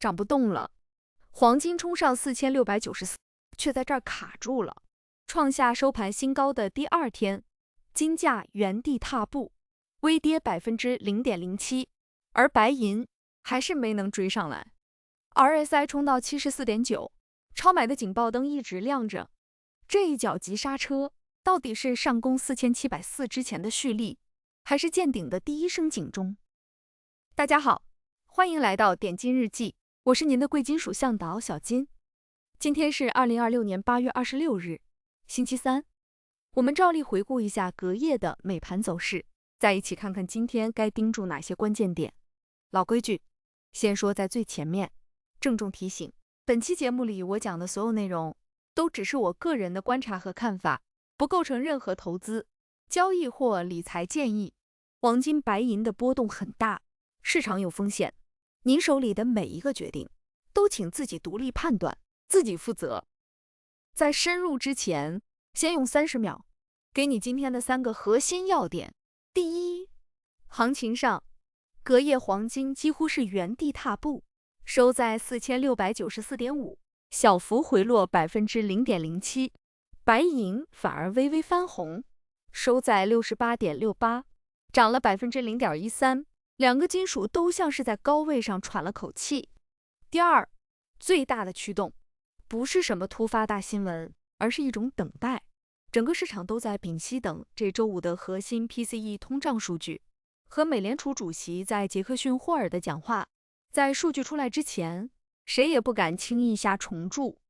涨不动了。黄金冲上4694，却在这儿卡住了，创下收盘新高的第二天，金价原地踏步，微跌0.07%，而白银还是没能追上来。RSI 冲到74.9，超买的警报灯一直亮着。这一脚急刹车，到底是上攻4740之前的蓄力，还是见顶的第一声警钟？大家好，欢迎来到点金日记，我是您的贵金属向导小金。今天是2026年8月26日，星期三。我们照例回顾一下隔夜的美盘走势，再一起看看今天该盯住哪些关键点。老规矩，先说在最前面，郑重提醒，本期节目里我讲的所有内容都只是我个人的观察和看法，不构成任何投资、交易或理财建议。黄金、白银的波动很大，市场有风险，您手里的每一个决定都请自己独立判断，自己负责。在深入之前，先用30秒给你今天的3个核心要点。第一，行情上，隔夜黄金几乎是原地踏步，收在4694.5，小幅回落0.07%，白银反而微微翻红，收在68.68，涨了0.13%，两个金属都像是在高位上喘了口气。第二，最大的驱动不是什么突发大新闻，而是一种等待。整个市场都在屏息等这周五的核心 PCE 通胀数据和美联储主席在杰克逊霍尔的讲话。在数据出来之前，谁也不敢轻易下重注。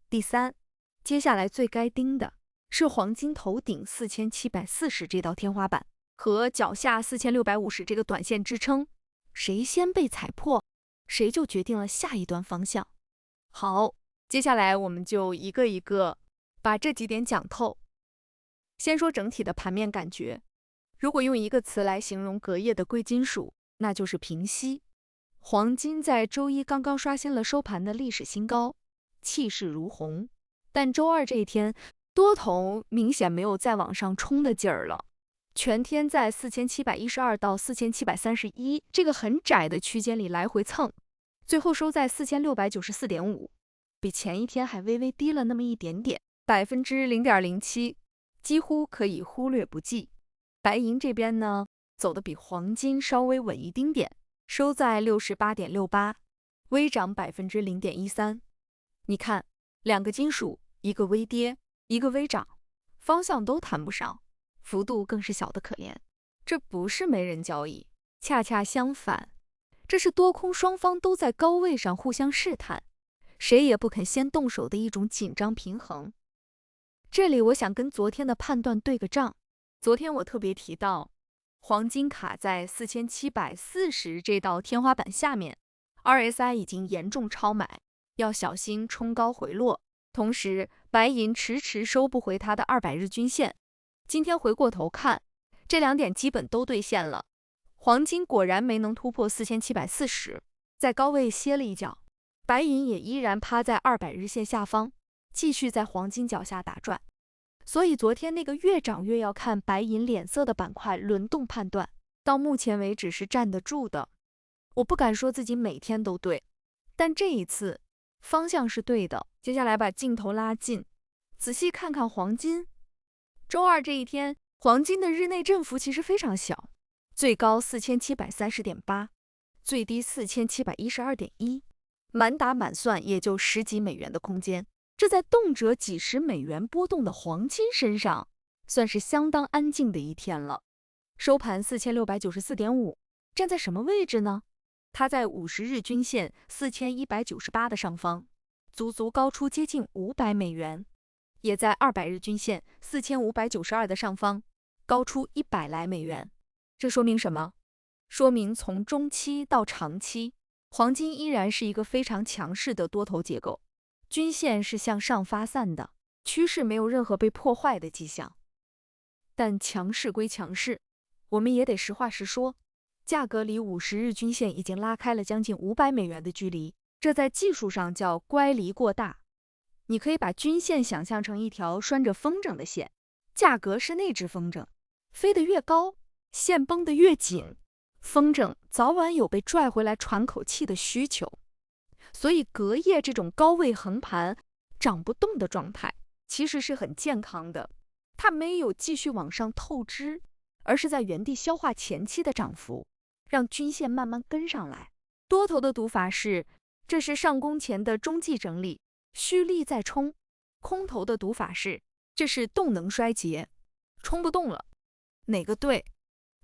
第三，接下来最该盯的是黄金头顶4740这道天花板和脚下4650这个短线支撑，谁先被踩破，谁就决定了下一段方向。好，接下来我们就一个一个把这几点讲透。先说整体的盘面感觉，如果用一个词来形容隔夜的贵金属，那就是平息。黄金在周一刚刚刷新了收盘的历史新高，气势如虹，但周二这一天，多头明显没有再往上冲的劲儿了，全天在4712到4731这个很窄的区间里来回蹭，最后收在4694.5，比前一天还微微低了那么一点点，0.07%，几乎可以忽略不计。白银这边呢，走的比黄金稍微稳一丁点，收在68.68，微涨0.13%。你看，两个金属，一个微跌，一个微涨，方向都谈不上，幅度更是小得可怜。这不是没人交易，恰恰相反，这是多空双方都在高位上互相试探，谁也不肯先动手的一种紧张平衡。这里我想跟昨天的判断对个账。昨天我特别提到，黄金卡在4740这道天花板下面， RSI 已经严重超买，要小心冲高回落。同时，白银迟迟收不回它的200日均线。今天回过头看，这2点基本都兑现了。黄金果然没能突破4740，在高位歇了一脚，白银也依然趴在200日线下方，继续在黄金脚下打转。所以昨天那个越涨越要看白银脸色的板块轮动判断，到目前为止是站得住的。我不敢说自己每天都对，但这一次方向是对的。接下来把镜头拉近，仔细看看黄金。周二这一天，黄金的日内振幅其实非常小，最高4730.8，最低4712.1，满打满算也就10几美元的空间。这在动辄几十美元波动的黄金身上，算是相当安静的一天了。收盘4694.5，站在什么位置呢？它在50日均线4198的上方，足足高出接近500美元，也在200日均线4592的上方，高出100来美元。这说明什么？说明从中期到长期，黄金依然是一个非常强势的多头结构。均线是向上发散的，趋势没有任何被破坏的迹象。但强势归强势，我们也得实话实说，价格离50日均线已经拉开了将近500美元的距离，这在技术上叫乖离过大。你可以把均线想象成一条拴着风筝的线，价格是那只风筝，飞得越高，线绷得越紧，风筝早晚有被拽回来喘口气的需求。所以隔夜这种高位横盘涨不动的状态其实是很健康的，它没有继续往上透支，而是在原地消化前期的涨幅，让均线慢慢跟上来。多头的读法是，这是上攻前的中继整理，蓄力再冲；空头的读法是，这是动能衰竭，冲不动了。哪个对？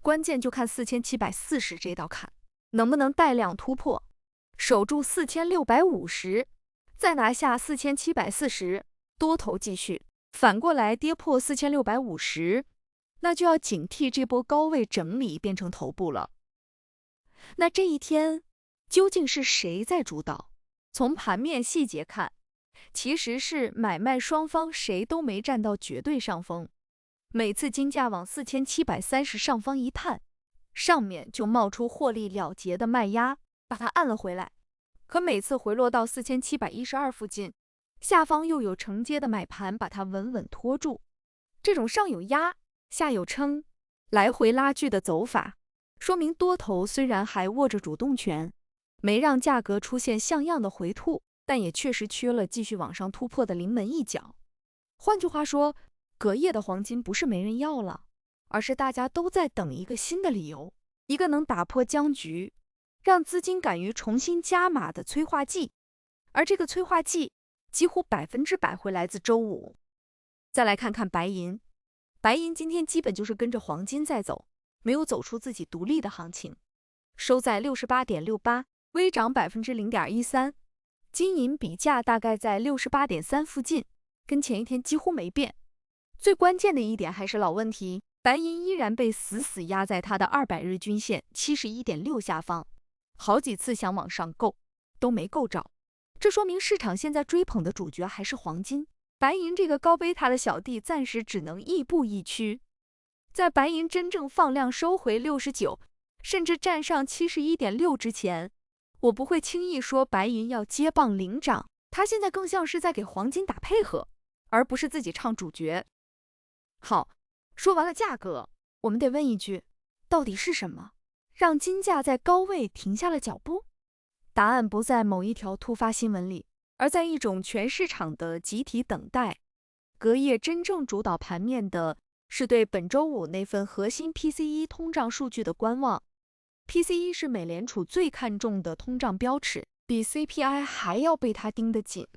关键就看4740这道坎能不能带量突破，守住4650，再拿下4740，多头继续。反过来跌破4650，那就要警惕这波高位整理变成头部了。那这一天究竟是谁在主导？从盘面细节看，其实是买卖双方谁都没占到绝对上风。每次金价往4730上方一探，上面就冒出获利了结的卖压，把它按了回来。可每次回落到4712附近，下方又有承接的买盘把它稳稳拖住。这种上有压，下有撑，来回拉锯的走法，说明多头虽然还握着主动权，没让价格出现像样的回吐，但也确实缺了继续往上突破的临门一脚。换句话说，隔夜的黄金不是没人要了，而是大家都在等一个新的理由，一个能打破僵局，让资金敢于重新加码的催化剂。而这个催化剂几乎100%会来自周五。再来看看白银，白银今天基本就是跟着黄金在走，没有走出自己独立的行情，收在 68.68， 微涨 0.13%， 金银比价大概在 68.3 附近，跟前一天几乎没变。最关键的一点还是老问题，白银依然被死死压在它的200日均线 71.6 下方，好几次想往上够都没够着。这说明市场现在追捧的主角还是黄金，白银这个高贝塔的小弟暂时只能亦步亦趋。在白银真正放量收回69，甚至站上 71.6 之前，我不会轻易说白银要接棒领涨，它现在更像是在给黄金打配合，而不是自己唱主角。好，说完了价格，我们得问一句，到底是什么让金价在高位停下了脚步？答案不在某一条突发新闻里，而在一种全市场的集体等待。隔夜真正主导盘面的是对本周五那份核心 PCE 通胀数据的观望。PCE 是美联储最看重的通胀标尺，比 CPI 还要被它盯得紧。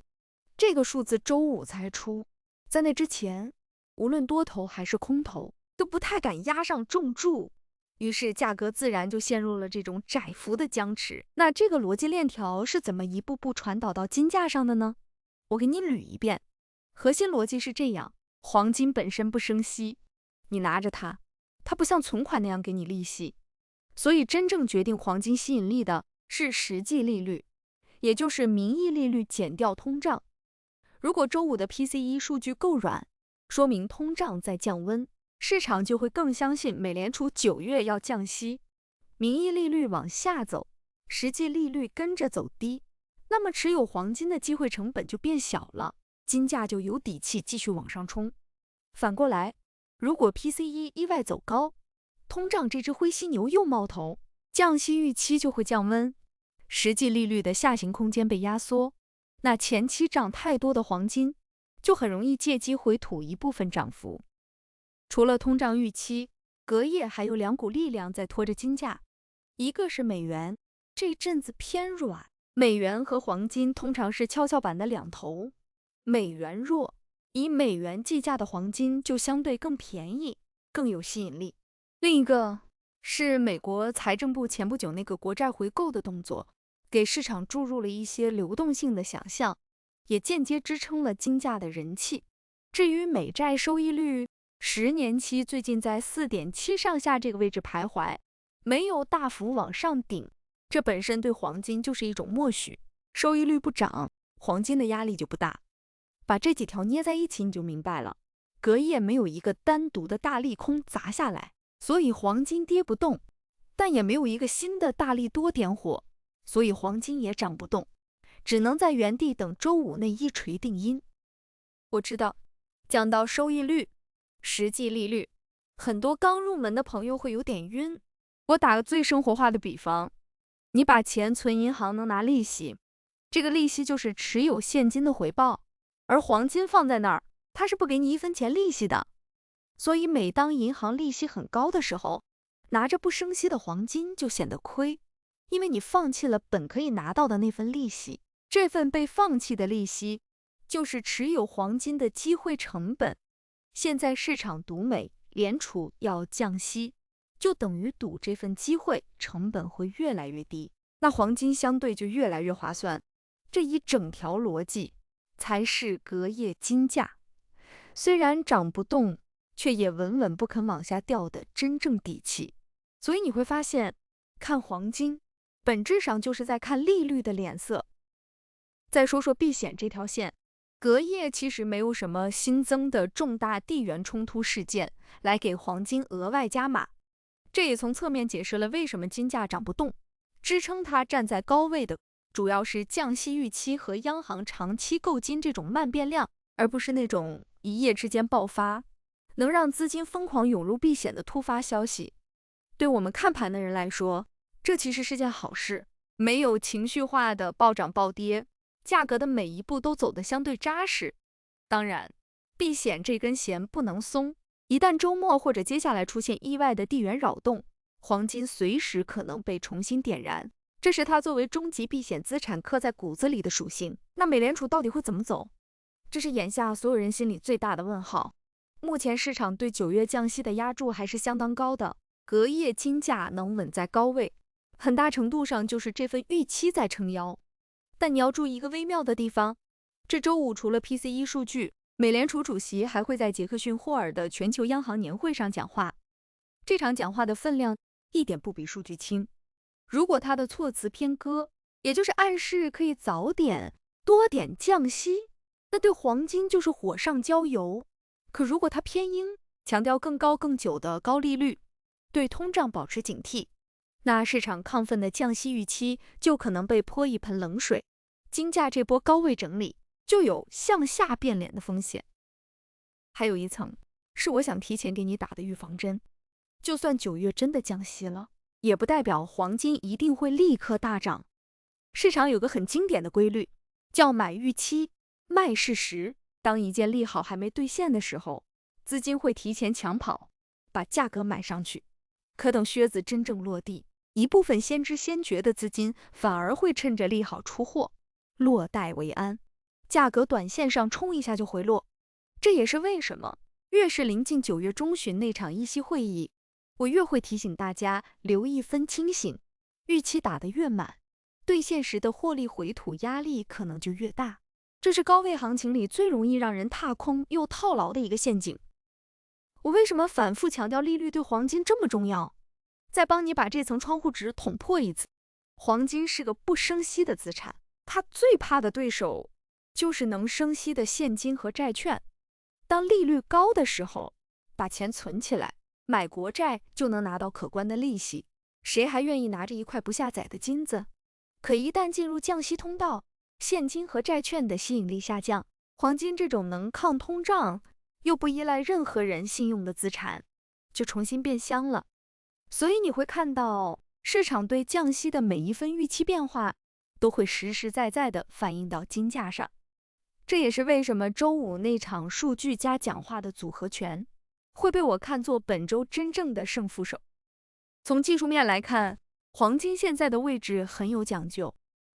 这个数字周五才出，在那之前，无论多头还是空头都不太敢压上重注，于是价格自然就陷入了这种窄幅的僵持。那这个逻辑链条是怎么一步步传导到金价上的呢？我给你捋一遍。核心逻辑是这样，黄金本身不生息，你拿着它，它不像存款那样给你利息，所以真正决定黄金吸引力的是实际利率，也就是名义利率减掉通胀。如果周五的 PCE 数据够软，说明通胀在降温，市场就会更相信美联储9月要降息，名义利率往下走，实际利率跟着走低，那么持有黄金的机会成本就变小了，金价就有底气继续往上冲。反过来，如果 PCE 意外走高，通胀这只灰犀牛又冒头，降息预期就会降温，实际利率的下行空间被压缩，那前期涨太多的黄金就很容易借机回吐一部分涨幅。除了通胀预期，隔夜还有2股力量在拖着金价，一个是美元，这阵子偏软，美元和黄金通常是跷跷板的两头，美元弱，以美元计价的黄金就相对更便宜，更有吸引力。另一个是美国财政部前不久那个国债回购的动作，给市场注入了一些流动性的想象，也间接支撑了金价的人气。至于美债收益率，10年期最近在 4.7 上下这个位置徘徊，没有大幅往上顶，这本身对黄金就是一种默许，收益率不涨，黄金的压力就不大。把这几条捏在一起你就明白了，隔夜没有一个单独的大利空砸下来，所以黄金跌不动，但也没有一个新的大利多点火，所以黄金也涨不动，只能在原地等周五那一锤定音。我知道，讲到收益率、实际利率，很多刚入门的朋友会有点晕。我打个最生活化的比方，你把钱存银行能拿利息，这个利息就是持有现金的回报，而黄金放在那儿，它是不给你1分钱利息的。所以每当银行利息很高的时候，拿着不生息的黄金就显得亏，因为你放弃了本可以拿到的那份利息，这份被放弃的利息就是持有黄金的机会成本。现在市场赌美联储要降息，就等于赌这份机会成本会越来越低，那黄金相对就越来越划算。这一整条逻辑才是隔夜金价虽然涨不动，却也稳稳不肯往下掉的真正底气。所以你会发现，看黄金本质上就是在看利率的脸色。再说说避险这条线，隔夜其实没有什么新增的重大地缘冲突事件来给黄金额外加码，这也从侧面解释了为什么金价涨不动。支撑它站在高位的主要是降息预期和央行长期购金这种慢变量，而不是那种一夜之间爆发能让资金疯狂涌入避险的突发消息。对我们看盘的人来说，这其实是件好事，没有情绪化的暴涨暴跌，价格的每一步都走得相对扎实。当然，避险这根弦不能松，一旦周末或者接下来出现意外的地缘扰动，黄金随时可能被重新点燃，这是它作为终极避险资产刻在骨子里的属性。那美联储到底会怎么走？这是眼下所有人心里最大的问号。目前市场对9月降息的押注还是相当高的，隔夜金价能稳在高位，很大程度上就是这份预期在撑腰。但你要注意一个微妙的地方，这周五除了 PCE 数据，美联储主席还会在杰克逊霍尔的全球央行年会上讲话。这场讲话的分量一点不比数据轻。如果他的措辞偏鸽，也就是暗示可以早点多点降息，那对黄金就是火上浇油。可如果他偏鹰，强调更高更久的高利率，对通胀保持警惕，那市场亢奋的降息预期就可能被泼一盆冷水，金价这波高位整理就有向下变脸的风险。还有一层，是我想提前给你打的预防针，就算9月真的降息了，也不代表黄金一定会立刻大涨。市场有个很经典的规律，叫买预期，卖事实。当一件利好还没兑现的时候，资金会提前抢跑，把价格买上去。可等靴子真正落地，一部分先知先觉的资金反而会趁着利好出货，落袋为安，价格短线上冲一下就回落。这也是为什么越是临近9月中旬那场议息会议，我越会提醒大家留一分清醒，预期打得越满，兑现时的获利回吐压力可能就越大。这是高位行情里最容易让人踏空又套牢的一个陷阱。我为什么反复强调利率对黄金这么重要？再帮你把这层窗户纸捅破一次。黄金是个不生息的资产，它最怕的对手就是能生息的现金和债券。当利率高的时候，把钱存起来，买国债就能拿到可观的利息，谁还愿意拿着一块不下载的金子？可一旦进入降息通道，现金和债券的吸引力下降，黄金这种能抗通胀又不依赖任何人信用的资产就重新变香了。所以你会看到市场对降息的每一分预期变化都会实实在在地反映到金价上。这也是为什么周五那场数据加讲话的组合拳会被我看作本周真正的胜负手。从技术面来看，黄金现在的位置很有讲究，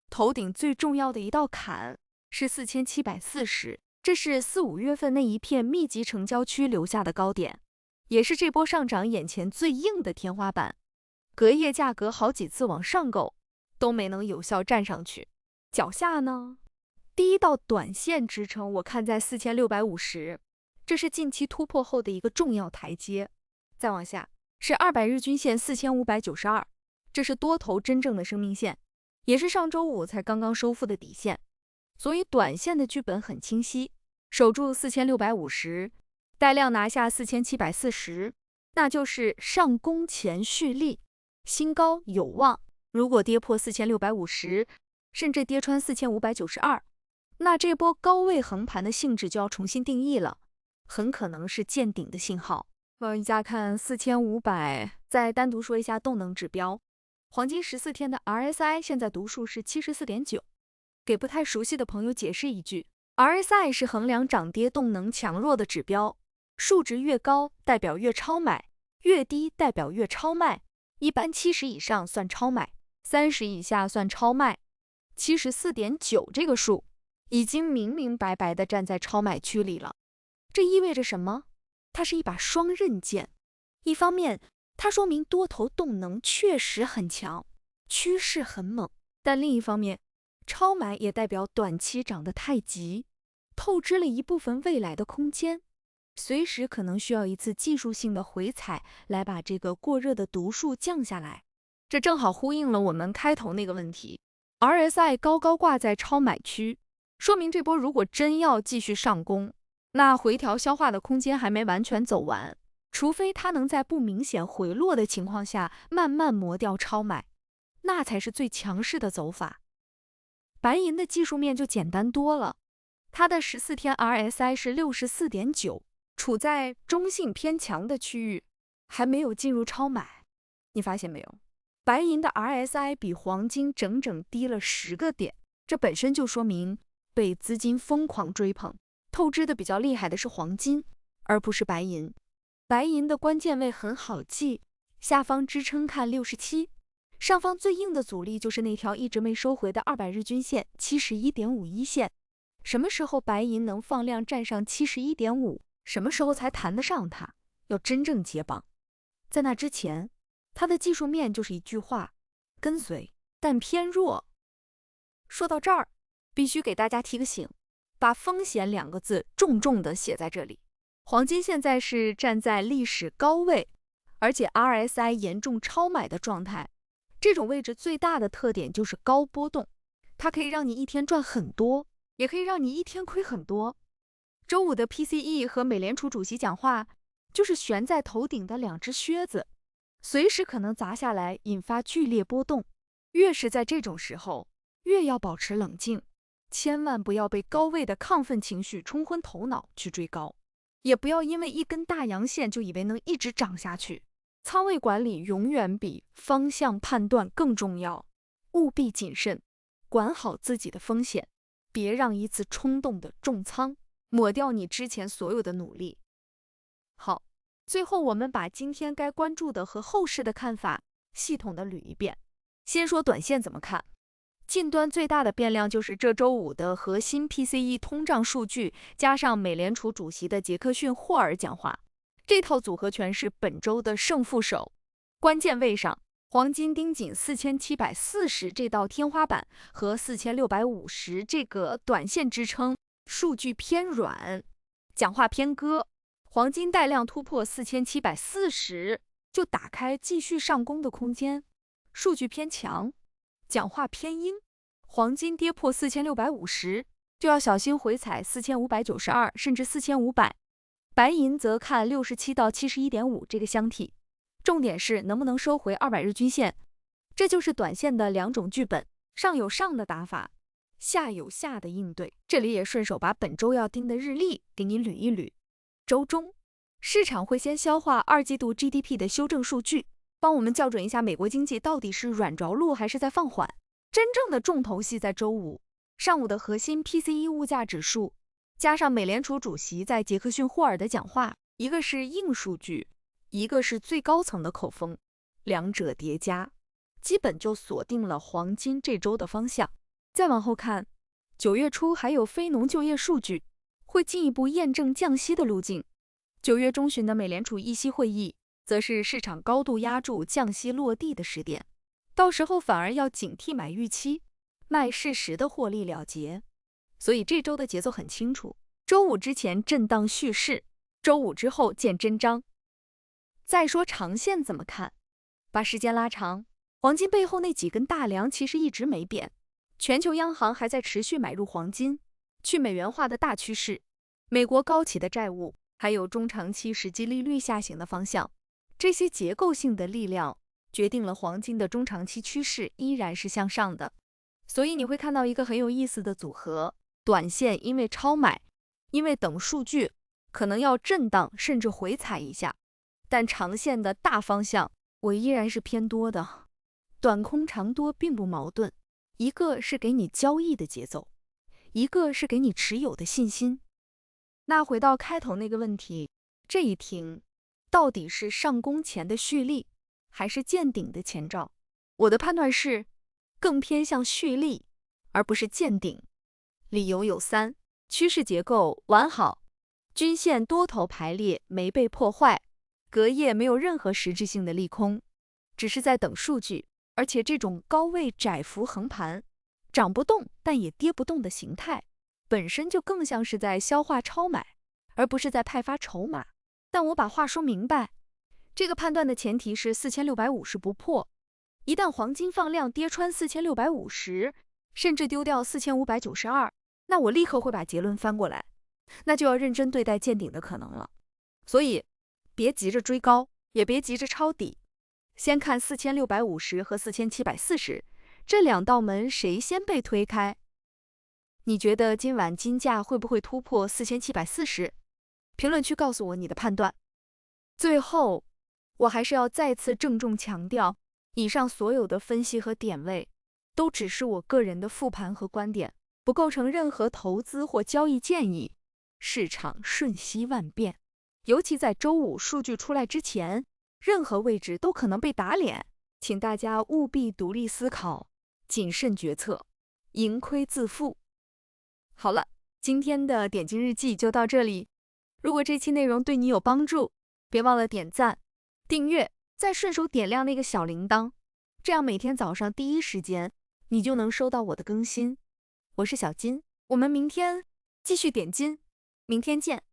头顶最重要的一道坎是4740，这是4-5月份那一片密集成交区留下的高点，也是这波上涨眼前最硬的天花板。隔夜价格好几次往上购都没能有效站上去，脚下呢，第一道短线支撑我看在4650，这是近期突破后的一个重要台阶。再往下是200日均线4592，这是多头真正的生命线，也是上周五才刚刚收复的底线。所以短线的剧本很清晰，守住4650，带量拿下4740，那就是上攻前蓄力，新高有望。如果跌破4650，甚至跌穿4592，那这波高位横盘的性质就要重新定义了，很可能是见顶的信号。再看4500，再单独说一下动能指标，黄金14天的 RSI 现在读数是74.9，给不太熟悉的朋友解释一句 ，RSI 是衡量涨跌动能强弱的指标，数值越高代表越超买，越低代表越超卖。一般70以上算超买，30以下算超卖。74.9这个数已经明明白白地站在超买区里了。这意味着什么？它是一把双刃剑。一方面，它说明多头动能确实很强，趋势很猛，但另一方面，超买也代表短期涨得太急，透支了一部分未来的空间，随时可能需要一次技术性的回踩来把这个过热的读数降下来。这正好呼应了我们开头那个问题， RSI 高高挂在超买区，说明这波如果真要继续上攻，那回调消化的空间还没完全走完，除非它能在不明显回落的情况下慢慢磨掉超买，那才是最强势的走法。白银的技术面就简单多了，它的14天 RSI 是 64.9， 处在中性偏强的区域，还没有进入超买。你发现没有？白银的 RSI 比黄金整整低了10个点，这本身就说明被资金疯狂追捧，透支的比较厉害的是黄金，而不是白银。白银的关键位很好记，下方支撑看67，上方最硬的阻力就是那条一直没收回的200日均线 71.51 线。什么时候白银能放量站上 71.5， 什么时候才谈得上它要真正解绑。在那之前，它的技术面就是一句话，跟随但偏弱。说到这儿，必须给大家提个醒，把风险2个字重重地写在这里。黄金现在是站在历史高位，而且 RSI 严重超买的状态。这种位置最大的特点就是高波动，它可以让你一天赚很多，也可以让你一天亏很多。周五的 PCE 和美联储主席讲话就是悬在头顶的2只靴子，随时可能砸下来，引发剧烈波动。越是在这种时候，越要保持冷静，千万不要被高位的亢奋情绪冲昏头脑去追高，也不要因为一根大阳线就以为能一直涨下去。仓位管理永远比方向判断更重要，务必谨慎，管好自己的风险，别让一次冲动的重仓抹掉你之前所有的努力。好，最后我们把今天该关注的和后市的看法系统的捋一遍。先说短线怎么看，近端最大的变量就是这周五的核心 PCE 通胀数据，加上美联储主席的杰克逊霍尔讲话，这套组合拳是本周的胜负手。关键位上，黄金盯紧4740这道天花板和4650这个短线支撑，数据偏软，讲话偏鸽。黄金带量突破4740，就打开继续上攻的空间，数据偏强，讲话偏鹰。黄金跌破4650，就要小心回踩4592甚至4500。白银则看67到71.5这个箱体，重点是能不能收回200日均线。这就是短线的2种剧本，上有上的打法，下有下的应对。这里也顺手把本周要盯的日历给你捋一捋。周中，市场会先消化2季度 GDP 的修正数据，帮我们校准一下美国经济到底是软着陆还是在放缓。真正的重头戏在周五上午的核心 PCE 物价指数，加上美联储主席在杰克逊霍尔的讲话，一个是硬数据，一个是最高层的口风，两者叠加，基本就锁定了黄金这周的方向。再往后看，9月初还有非农就业数据，会进一步验证降息的路径。9月中旬的美联储议息会议，则是市场高度压住降息落地的时点，到时候反而要警惕买预期，卖事实的获利了结。所以这周的节奏很清楚，周五之前震荡蓄势，周五之后见真章。再说长线怎么看，把时间拉长，黄金背后那几根大梁其实一直没变，全球央行还在持续买入黄金，去美元化的大趋势，美国高企的债务，还有中长期实际利率下行的方向，这些结构性的力量决定了黄金的中长期趋势依然是向上的。所以你会看到一个很有意思的组合，短线因为超买，因为等数据，可能要震荡甚至回踩一下，但长线的大方向我依然是偏多的，短空长多并不矛盾，一个是给你交易的节奏，一个是给你持有的信心。那回到开头那个问题，这一停到底是上攻前的蓄力，还是见顶的前兆？我的判断是更偏向蓄力，而不是见顶。理由有三：趋势结构完好，均线多头排列没被破坏，隔夜没有任何实质性的利空，只是在等数据。而且这种高位窄幅横盘，涨不动但也跌不动的形态，本身就更像是在消化超买，而不是在派发筹码。但我把话说明白，这个判断的前提是4650不破。一旦黄金放量跌穿4650，甚至丢掉4592，那我立刻会把结论翻过来，那就要认真对待见顶的可能了。所以别急着追高，也别急着抄底，先看4650和4740这两道门谁先被推开。你觉得今晚金价会不会突破4740？评论区告诉我你的判断。最后，我还是要再次郑重强调，以上所有的分析和点位都只是我个人的复盘和观点，不构成任何投资或交易建议。市场瞬息万变，尤其在周五数据出来之前，任何位置都可能被打脸，请大家务必独立思考，谨慎决策，盈亏自负。好了，今天的点金日记就到这里。如果这期内容对你有帮助，别忘了点赞、订阅，再顺手点亮那个小铃铛，这样每天早上第一时间你就能收到我的更新。我是小金，我们明天继续点金，明天见。